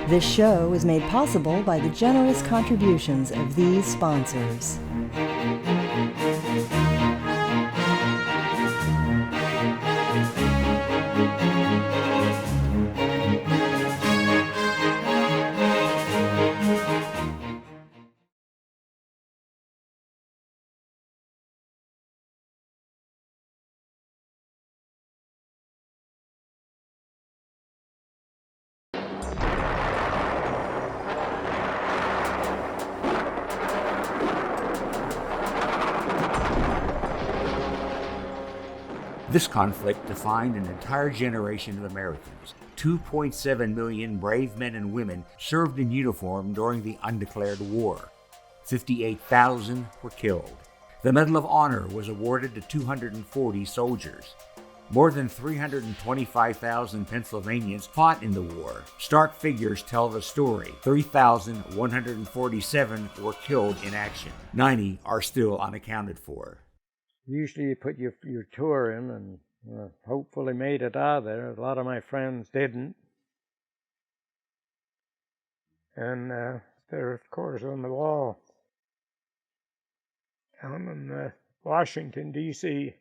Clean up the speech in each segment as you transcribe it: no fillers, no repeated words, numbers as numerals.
This show is made possible by the generous contributions of these sponsors. This conflict defined an entire generation of Americans. 2.7 million brave men and women served in uniform during the undeclared war. 58,000 were killed. The Medal of Honor was awarded to 240 soldiers. More than 325,000 Pennsylvanians fought in the war. Stark figures tell the story. 3,147 were killed in action. 90 are still unaccounted for. Usually you put your tour in and hopefully made it out of there. A lot of my friends didn't. And they're, of course, on the wall down in Washington, D.C.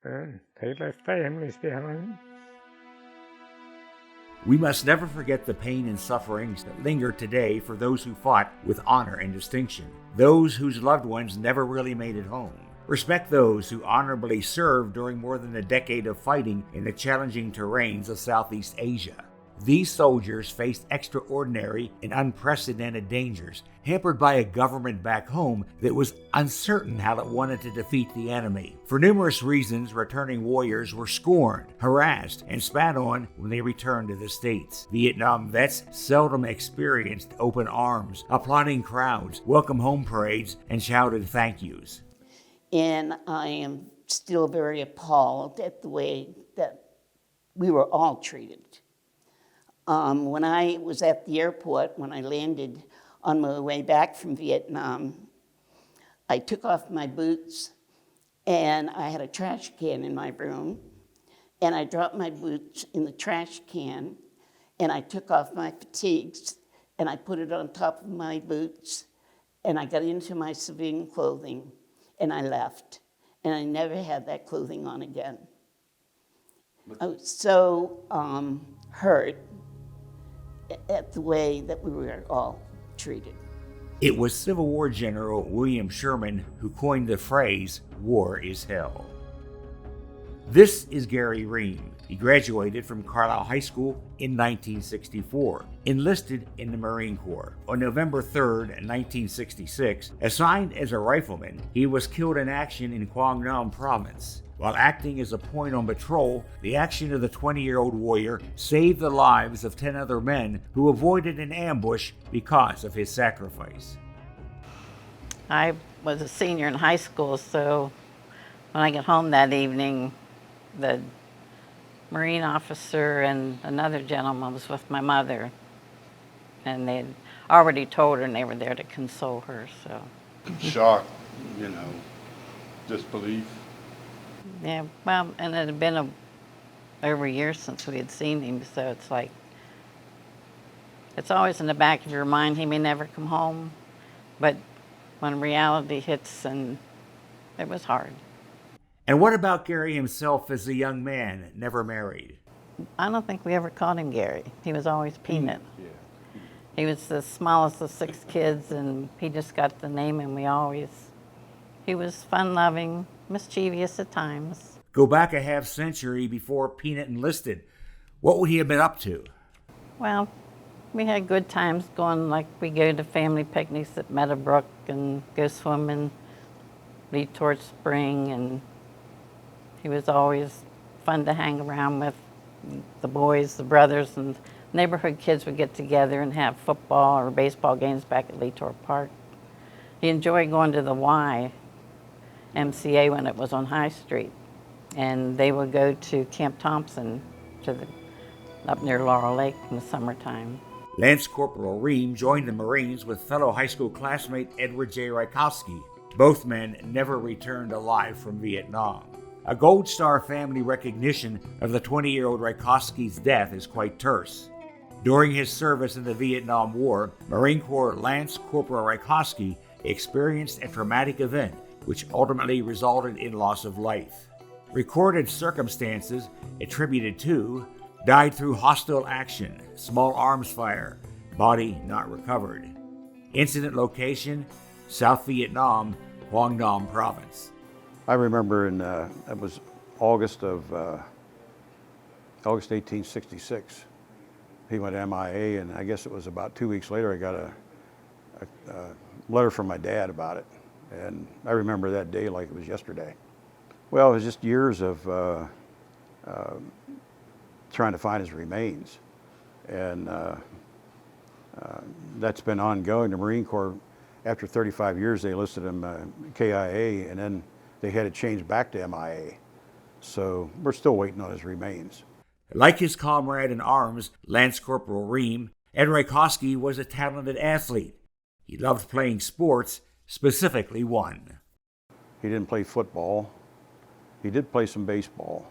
And they left families behind. We must never forget the pain and sufferings that linger today for those who fought with honor and distinction, those whose loved ones never really made it home. Respect those who honorably served during more than a decade of fighting in the challenging terrains of Southeast Asia. These soldiers faced extraordinary and unprecedented dangers, hampered by a government back home that was uncertain how it wanted to defeat the enemy. For numerous reasons, returning warriors were scorned, harassed, and spat on when they returned to the States. Vietnam vets seldom experienced open arms, applauding crowds, welcome home parades, and shouted thank yous. And I am still very appalled at the way that we were all treated. When I was at the airport, when I landed on my way back from Vietnam, I took off my boots and I had a trash can in my room, and I dropped my boots in the trash can, and I took off my fatigues and I put it on top of my boots, and I got into my civilian clothing and I left, and I never had that clothing on again. I was so hurt at the way that we were all treated. It was Civil War General William Sherman who coined the phrase, "War is hell." This is Gary Ream. He graduated from Carlisle High School in 1964, enlisted in the Marine Corps. On November 3rd, 1966, assigned as a rifleman, he was killed in action in Quang Nam Province. While acting as a point on patrol, the action of the 20-year-old warrior saved the lives of 10 other men who avoided an ambush because of his sacrifice. I was a senior in high school, so when I got home that evening, the Marine officer and another gentleman was with my mother, and they had already told her and they were there to console her, so. Shock, disbelief. Yeah, well, and it had been over a year since we had seen him, so it's like, it's always in the back of your mind, he may never come home, but when reality hits, and it was hard. And what about Gary himself as a young man, never married? I don't think we ever called him Gary. He was always Peanut. Yeah. He was the smallest of 6 kids, and he just got the name, and he was fun-loving, mischievous at times. Go back a half century before Peanut enlisted. What would he have been up to? Well, we had good times going, like we go to family picnics at Meadowbrook and go swimming, lead towards spring, and he was always fun to hang around with. The boys, the brothers, and neighborhood kids would get together and have football or baseball games back at Leetor Park. He enjoyed going to the YMCA when it was on High Street, and they would go to Camp Thompson up near Laurel Lake in the summertime. Lance Corporal Ream joined the Marines with fellow high school classmate Edward J. Rykowski. Both men never returned alive from Vietnam. A Gold Star family recognition of the 20-year-old Rykowski's death is quite terse. During his service in the Vietnam War, Marine Corps Lance Corporal Rakoski experienced a traumatic event which ultimately resulted in loss of life. Recorded circumstances attributed to died through hostile action, small arms fire, body not recovered. Incident location, South Vietnam, Quang Nam Province. I remember it was August 1866. He went MIA, and I guess it was about 2 weeks later I got a letter from my dad about it. And I remember that day like it was yesterday. Well, it was just years of trying to find his remains. And that's been ongoing. The Marine Corps, after 35 years, they listed him KIA, and then they had it changed back to MIA. So we're still waiting on his remains. Like his comrade in arms, Lance Corporal Ream, Ed Rakoski was a talented athlete. He loved playing sports, specifically one. He didn't play football. He did play some baseball,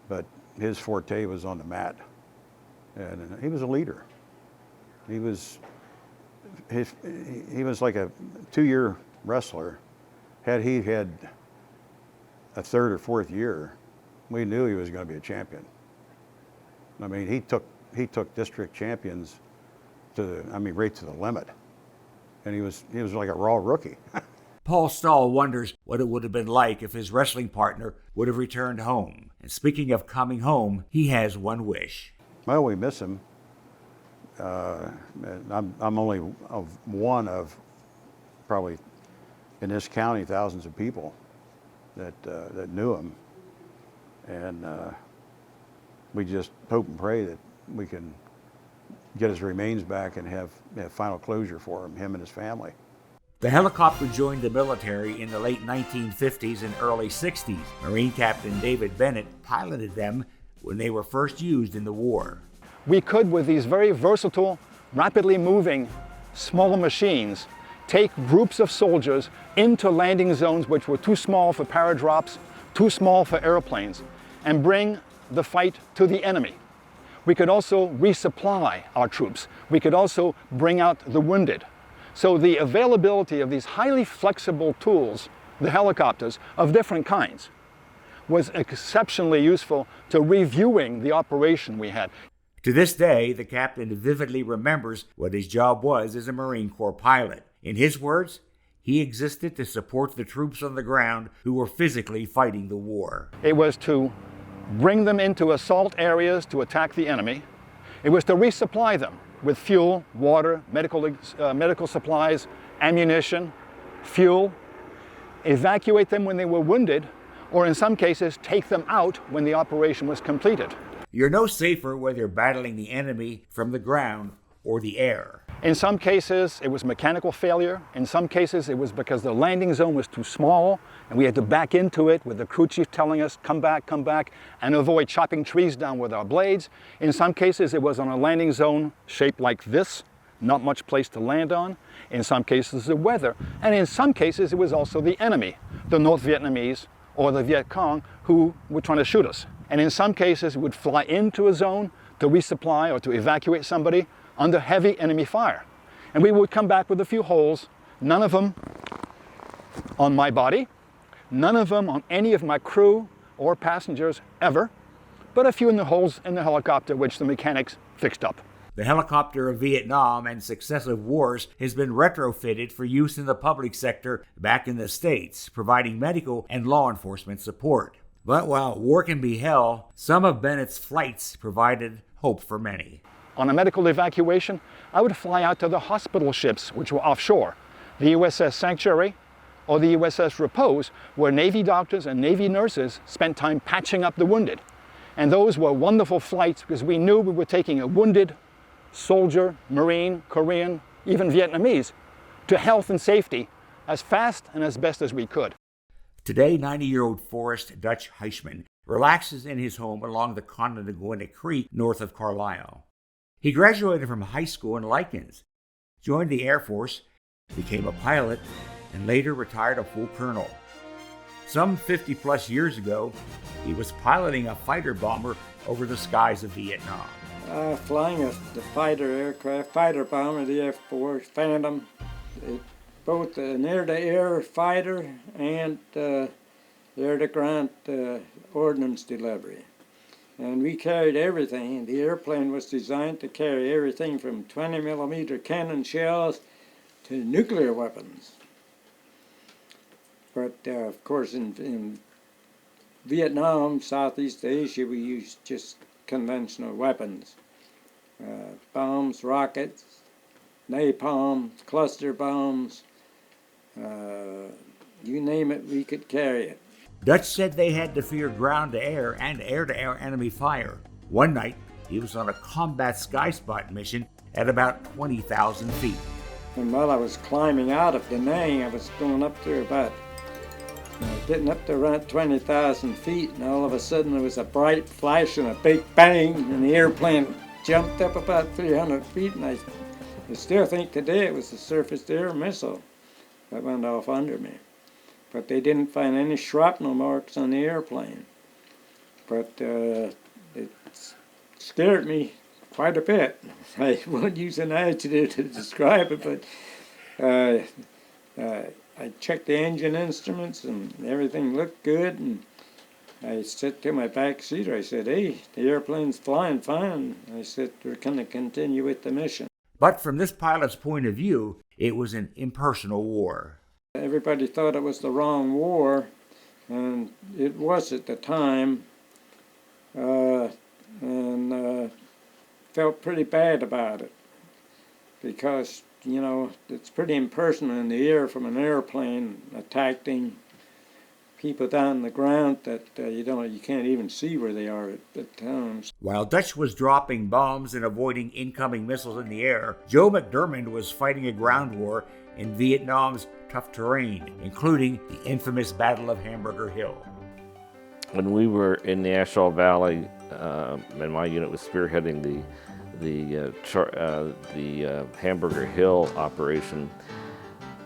but his forte was on the mat. And he was a leader. He was like a 2-year wrestler. Had he had a third or fourth year, we knew he was going to be a champion. I mean, he took district champions right to the limit. And he was like a raw rookie. Paul Stahl wonders what it would have been like if his wrestling partner would have returned home. And speaking of coming home, he has one wish. Well, we miss him. I'm only one of probably in this county thousands of people that knew him, and we just hope and pray that we can get his remains back and have final closure for him and his family. The helicopter joined the military in the late 1950s and early 60s. Marine Captain David Bennett piloted them when they were first used in the war. We could, with these very versatile, rapidly moving, small machines, take groups of soldiers into landing zones which were too small for paradrops, too small for airplanes, and bring the fight to the enemy. We could also resupply our troops. We could also bring out the wounded. So the availability of these highly flexible tools, the helicopters of different kinds, was exceptionally useful to reviewing the operation we had. To this day, the captain vividly remembers what his job was as a Marine Corps pilot. In his words, he existed to support the troops on the ground who were physically fighting the war. It was to bring them into assault areas to attack the enemy. It was to resupply them with fuel, water, medical supplies, ammunition, fuel, evacuate them when they were wounded, or in some cases, take them out when the operation was completed. You're no safer whether you're battling the enemy from the ground or the air. In some cases, it was mechanical failure. In some cases, it was because the landing zone was too small and we had to back into it with the crew chief telling us, come back, and avoid chopping trees down with our blades. In some cases, it was on a landing zone shaped like this, not much place to land on. In some cases, the weather. And in some cases, it was also the enemy, the North Vietnamese or the Viet Cong, who were trying to shoot us. And in some cases, it would fly into a zone to resupply or to evacuate somebody under heavy enemy fire. And we would come back with a few holes, none of them on my body, none of them on any of my crew or passengers ever, but a few in the holes in the helicopter which the mechanics fixed up. The helicopter of Vietnam and successive wars has been retrofitted for use in the public sector back in the States, providing medical and law enforcement support. But while war can be hell, some of Bennett's flights provided hope for many. On a medical evacuation, I would fly out to the hospital ships which were offshore, the USS Sanctuary or the USS Repose, where Navy doctors and Navy nurses spent time patching up the wounded. And those were wonderful flights because we knew we were taking a wounded soldier, Marine, Korean, even Vietnamese, to health and safety as fast and as best as we could. Today, 90-year-old Forrest Dutch Heisman relaxes in his home along the Conneaguinna Creek north of Carlisle. He graduated from high school in Likens, joined the Air Force, became a pilot, and later retired a full colonel. Some 50-plus years ago, he was piloting a fighter bomber over the skies of Vietnam. flying the fighter aircraft, fighter bomber, the F-4 Phantom. Both an air-to-air fighter and air-to-ground ordnance delivery. And we carried everything. The airplane was designed to carry everything from 20-millimeter cannon shells to nuclear weapons. But of course in Vietnam, Southeast Asia, we used just conventional weapons. Bombs, rockets, napalm, cluster bombs, you name it, we could carry it. Dutch said they had to fear ground-to-air and air-to-air enemy fire. One night, he was on a combat sky spot mission at about 20,000 feet. And while I was climbing out of Da Nang, I was going up there about, getting up to around 20,000 feet, and all of a sudden there was a bright flash and a big bang, and the airplane jumped up about 300 feet, and I still think today it was a surface-to-air missile that went off under me. But they didn't find any shrapnel marks on the airplane. But it scared me quite a bit. I won't use an adjective to describe it, but I checked the engine instruments and everything looked good. And I said to my back seater, I said, "Hey, the airplane's flying fine." I said, "We're going to continue with the mission." But from this pilot's point of view, it was an impersonal war. Everybody thought it was the wrong war, and it was at the time, and felt pretty bad about it because, you know, it's pretty impersonal in the air from an airplane attacking people down on the ground that you can't even see where they are at times. While Dutch was dropping bombs and avoiding incoming missiles in the air, Joe McDermott was fighting a ground war in Vietnam's tough terrain, including the infamous Battle of Hamburger Hill. When we were in the Ashall Valley, and my unit was spearheading the Hamburger Hill operation,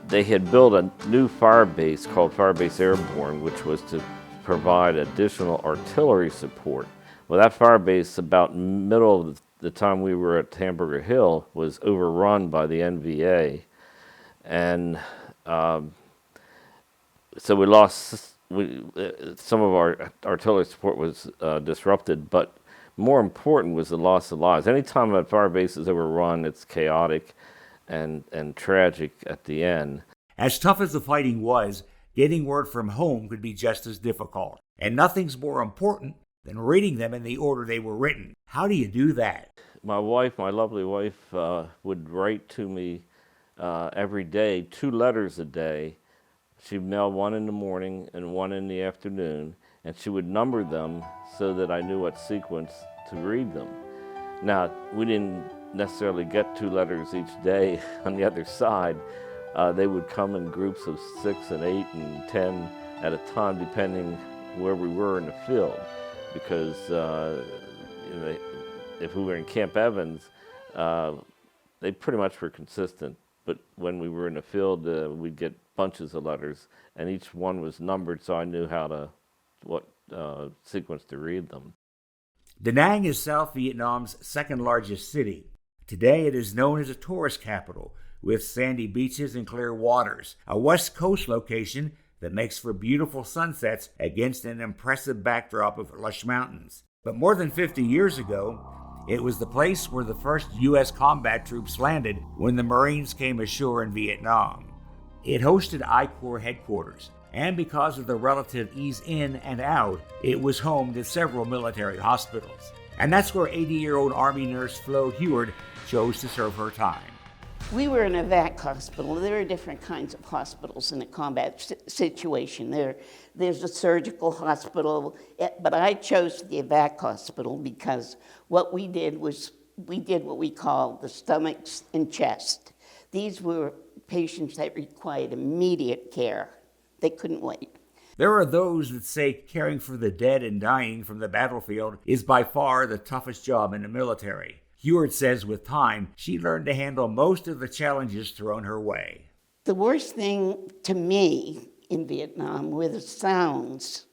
they had built a new fire base called Firebase Airborne, which was to provide additional artillery support. Well, that fire base, about middle of the time we were at Hamburger Hill, was overrun by the NVA, and so we lost. Some of our artillery support was disrupted, but more important was the loss of lives. Anytime a fire base is overrun, it's chaotic and tragic at the end. As tough as the fighting was, getting word from home could be just as difficult. And nothing's more important than reading them in the order they were written. How do you do that? My wife, my lovely wife, would write to me every day, 2 letters a day. She'd mail one in the morning and one in the afternoon, and she would number them so that I knew what sequence to read them. Now, we didn't necessarily get 2 letters each day on the other side. They would come in groups of 6 and 8 and 10 at a time, depending where we were in the field. Because if we were in Camp Evans, they pretty much were consistent. But when we were in the field, we'd get bunches of letters, and each one was numbered, so I knew what sequence to read them. Da Nang is South Vietnam's second largest city. Today it is known as a tourist capital, with sandy beaches and clear waters, a West Coast location that makes for beautiful sunsets against an impressive backdrop of lush mountains. But more than 50 years ago, it was the place where the first U.S. combat troops landed when the Marines came ashore in Vietnam. It hosted I Corps headquarters, and because of the relative ease in and out, it was home to several military hospitals. And that's where 80-year-old Army nurse Flo Heward chose to serve her time. We were in a VAC hospital. There are different kinds of hospitals in a combat situation. There's a surgical hospital, but I chose the VAC hospital because what we did was we did what we call the stomachs and chest. These were patients that required immediate care. They couldn't wait. There are those that say caring for the dead and dying from the battlefield is by far the toughest job in the military. Heward says with time, she learned to handle most of the challenges thrown her way. The worst thing to me in Vietnam were the sounds.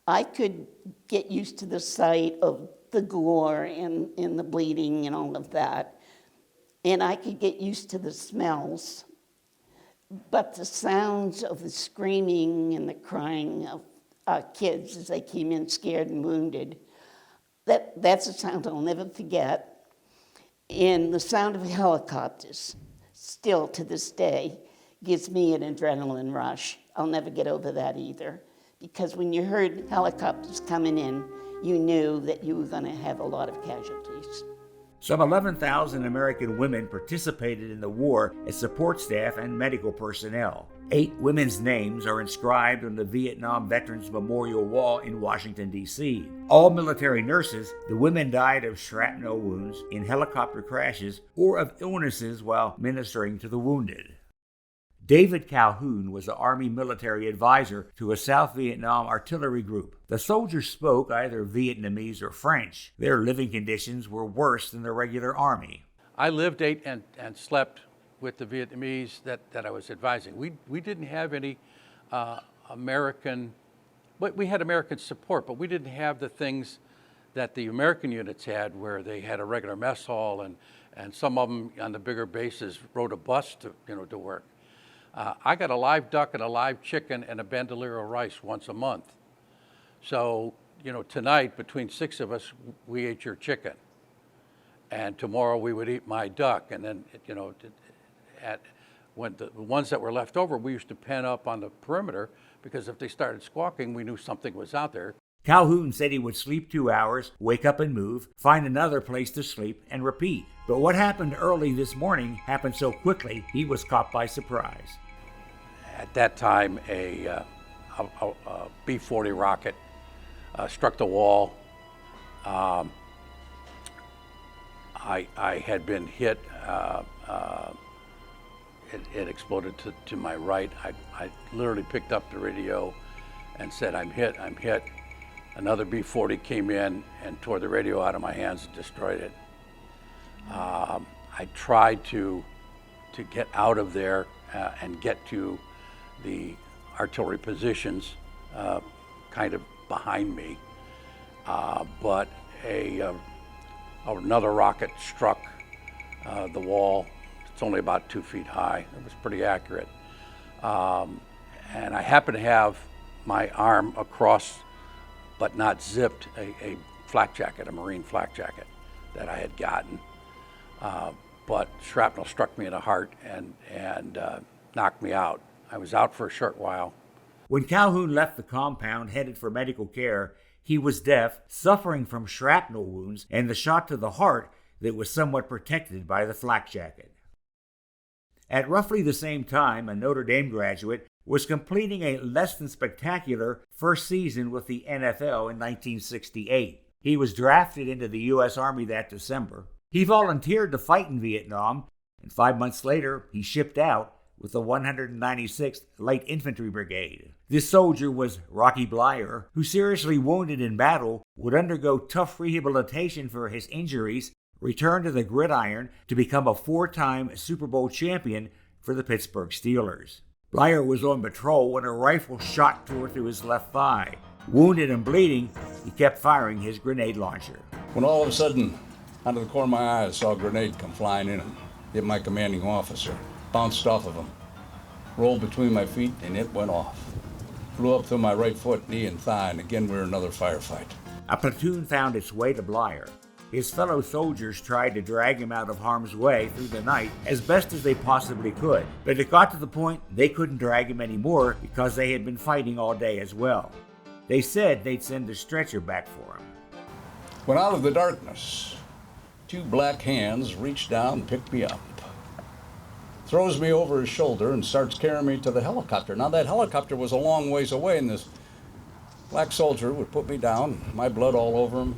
I could get used to the sight of the gore and the bleeding and all of that. And I could get used to the smells, but the sounds of the screaming and the crying of kids as they came in scared and wounded, that's a sound I'll never forget. And the sound of helicopters, still to this day, gives me an adrenaline rush. I'll never get over that either, because when you heard helicopters coming in, you knew that you were going to have a lot of casualties. Some 11,000 American women participated in the war as support staff and medical personnel. 8 women's names are inscribed on the Vietnam Veterans Memorial Wall in Washington, D.C. All military nurses, the women died of shrapnel wounds in helicopter crashes or of illnesses while ministering to the wounded. David Calhoun was the Army military advisor to a South Vietnam artillery group. The soldiers spoke either Vietnamese or French. Their living conditions were worse than the regular Army. I lived, ate, and slept with the Vietnamese that I was advising. We didn't have any American, we had American support, but we didn't have the things that the American units had, where they had a regular mess hall, and some of them on the bigger bases rode a bus to work. I got a live duck and a live chicken and a bandolier of rice once a month. So, tonight, between 6 of us, we ate your chicken. And tomorrow we would eat my duck. And then, when the ones that were left over, we used to pen up on the perimeter, because if they started squawking, we knew something was out there. Calhoun said he would sleep 2 hours, wake up and move, find another place to sleep, and repeat. But what happened early this morning happened so quickly, he was caught by surprise. At that time, a B-40 rocket struck the wall. I had been hit. It exploded to my right. I literally picked up the radio and said, "I'm hit, I'm hit." Another B-40 came in and tore the radio out of my hands and destroyed it. I tried to get out of there and get to the artillery positions kind of behind me, but another rocket struck the wall. It's only about 2 feet high. It was pretty accurate. And I happened to have my arm across, but not zipped, a flak jacket, a Marine flak jacket that I had gotten. But shrapnel struck me in the heart and knocked me out. I was out for a short while. When Calhoun left the compound headed for medical care, he was deaf, suffering from shrapnel wounds and the shot to the heart that was somewhat protected by the flak jacket. At roughly the same time, a Notre Dame graduate was completing a less than spectacular first season with the NFL in 1968. He was drafted into the U.S. Army that December. He volunteered to fight in Vietnam, and 5 months later, he shipped out with the 196th Light Infantry Brigade. This soldier was Rocky Blyer, who, seriously wounded in battle, would undergo tough rehabilitation for his injuries, return to the gridiron to become a 4-time Super Bowl champion for the Pittsburgh Steelers. Blyer was on patrol when a rifle shot tore through his left thigh. Wounded and bleeding, he kept firing his grenade launcher. When all of a sudden, out of the corner of my eye, I saw a grenade come flying in and hit my commanding officer. Bounced off of him, rolled between my feet, and it went off. Flew up through my right foot, knee, and thigh, and again we were in another firefight. A platoon found its way to Blyer. His fellow soldiers tried to drag him out of harm's way through the night as best as they possibly could, but it got to the point they couldn't drag him anymore because they had been fighting all day as well. They said they'd send a stretcher back for him. When out of the darkness, 2 black hands reached down and picked me up. Throws me over his shoulder and starts carrying me to the helicopter. Now that helicopter was a long ways away, and this black soldier would put me down, my blood all over him,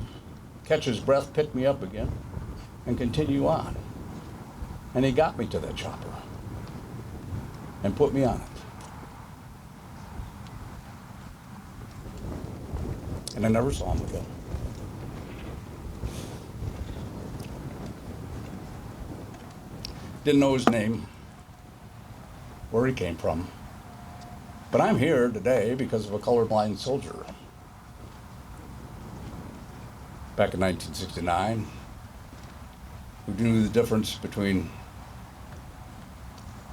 catch his breath, pick me up again, and continue on. And he got me to that chopper and put me on it. And I never saw him again. Didn't know his name, where he came from. But I'm here today because of a colorblind soldier. back in 1969 who knew the difference between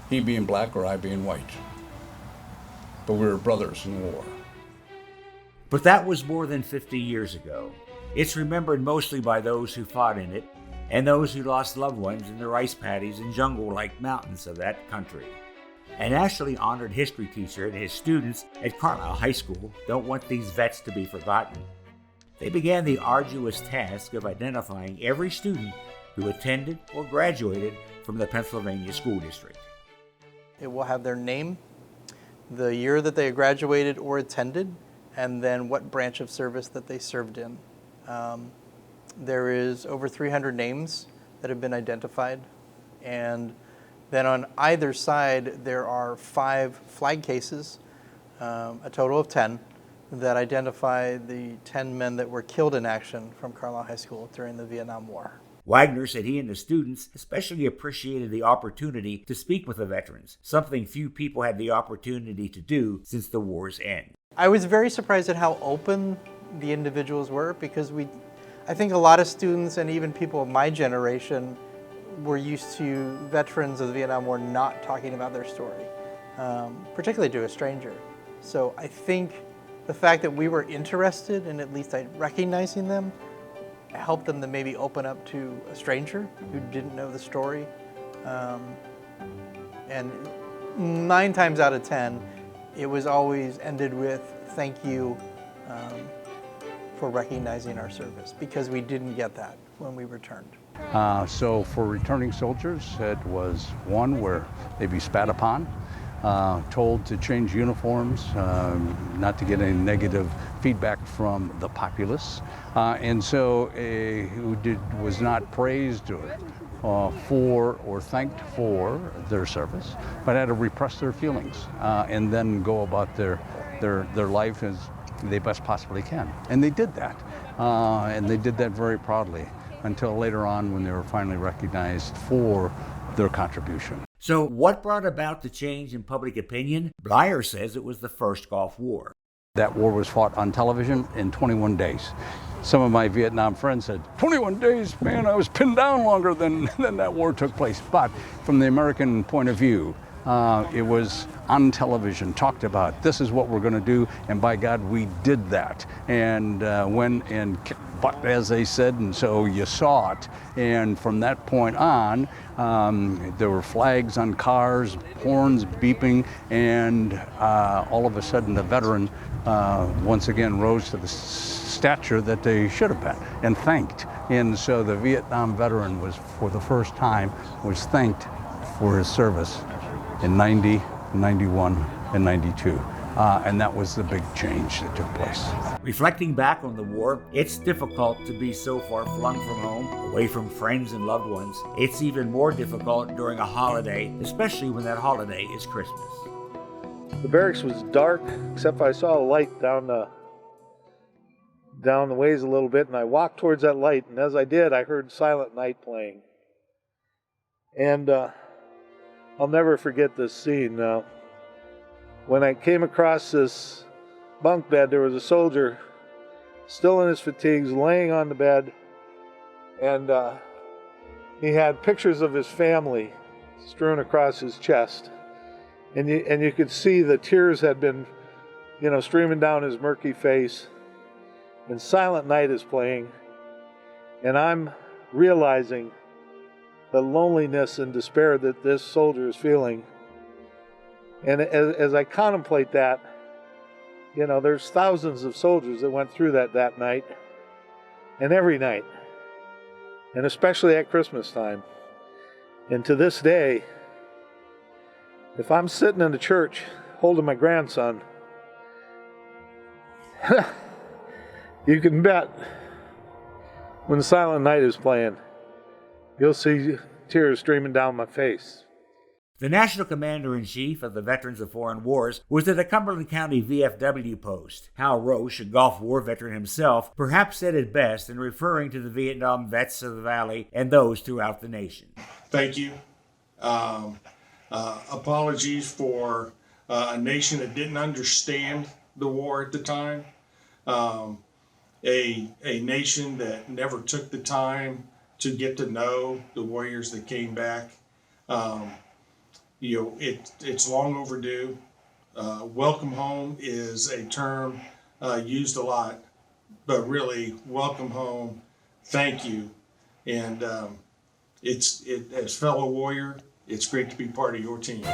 he being black or I being white. But we were brothers in war. But that was more than 50 years ago. It's remembered mostly by those who fought in it and those who lost loved ones in the rice paddies and jungle-like mountains of that country. A nationally honored history teacher and his students at Carlisle High School don't want these vets to be forgotten. They began the arduous task of identifying every student who attended or graduated from the Pennsylvania School District. It will have their name, the year that they graduated or attended, and then what branch of service that they served in. There is over 300 names that have been identified, and then on either side there are 5 flag cases, a total of 10, that identify the 10 men that were killed in action from Carlisle High School during the Vietnam War. Wagner said he and the students especially appreciated the opportunity to speak with the veterans, something few people had the opportunity to do since the war's end. I was very surprised at how open the individuals were, because I think a lot of students and even people of my generation were used to veterans of the Vietnam War not talking about their story, particularly to a stranger. So I think the fact that we were interested in at least recognizing them helped them to maybe open up to a stranger who didn't know the story. And 9 times out of 10, it was always ended with thank you for recognizing our service, because we didn't get that when we returned. So for returning soldiers, it was one where they'd be spat upon, told to change uniforms, not to get any negative feedback from the populace, and so who was not praised for or thanked for their service, but had to repress their feelings and then go about their life as they best possibly can. And they did that, and they did that very proudly until later on when they were finally recognized for their contribution. So what brought about the change in public opinion? Blyer says it was the first Gulf War. That war was fought on television in 21 days. Some of my Vietnam friends said, 21 days, man, I was pinned down longer than that war took place. But from the American point of view, it was on television, talked about, this is what we're going to do, and by God, we did that. And went and butt, as they said, and so you saw it. And from that point on, there were flags on cars, horns beeping, and all of a sudden the veteran once again rose to the stature that they should have been and thanked. And so the Vietnam veteran was, for the first time, was thanked for his service in 90, 91, and 92. And that was the big change that took place. Reflecting back on the war, it's difficult to be so far flung from home, away from friends and loved ones. It's even more difficult during a holiday, especially when that holiday is Christmas. The barracks was dark, except I saw a light down the ways a little bit, and I walked towards that light, and as I did, I heard Silent Night playing. And I'll never forget this scene. When I came across this bunk bed, there was a soldier still in his fatigues, laying on the bed, and he had pictures of his family strewn across his chest. And you could see the tears had been, streaming down his murky face. And Silent Night is playing, and I'm realizing the loneliness and despair that this soldier is feeling. And as I contemplate that, there's thousands of soldiers that went through that night, and every night, and especially at Christmas time. And to this day, if I'm sitting in the church holding my grandson, you can bet when Silent Night is playing, you'll see tears streaming down my face. The National Commander-in-Chief of the Veterans of Foreign Wars was at the Cumberland County VFW post. Hal Roche, a Gulf War veteran himself, perhaps said it best in referring to the Vietnam vets of the Valley and those throughout the nation. Thank you. Apologies for a nation that didn't understand the war at the time. a nation that never took the time to get to know the warriors that came back. It's long overdue. Welcome home is a term used a lot, but really, welcome home, thank you. And as fellow warrior, it's great to be part of your team.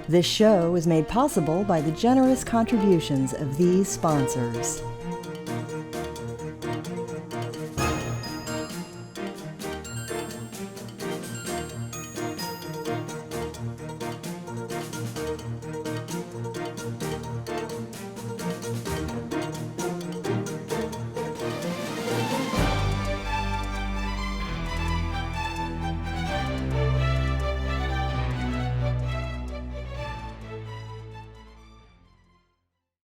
This show is made possible by the generous contributions of these sponsors.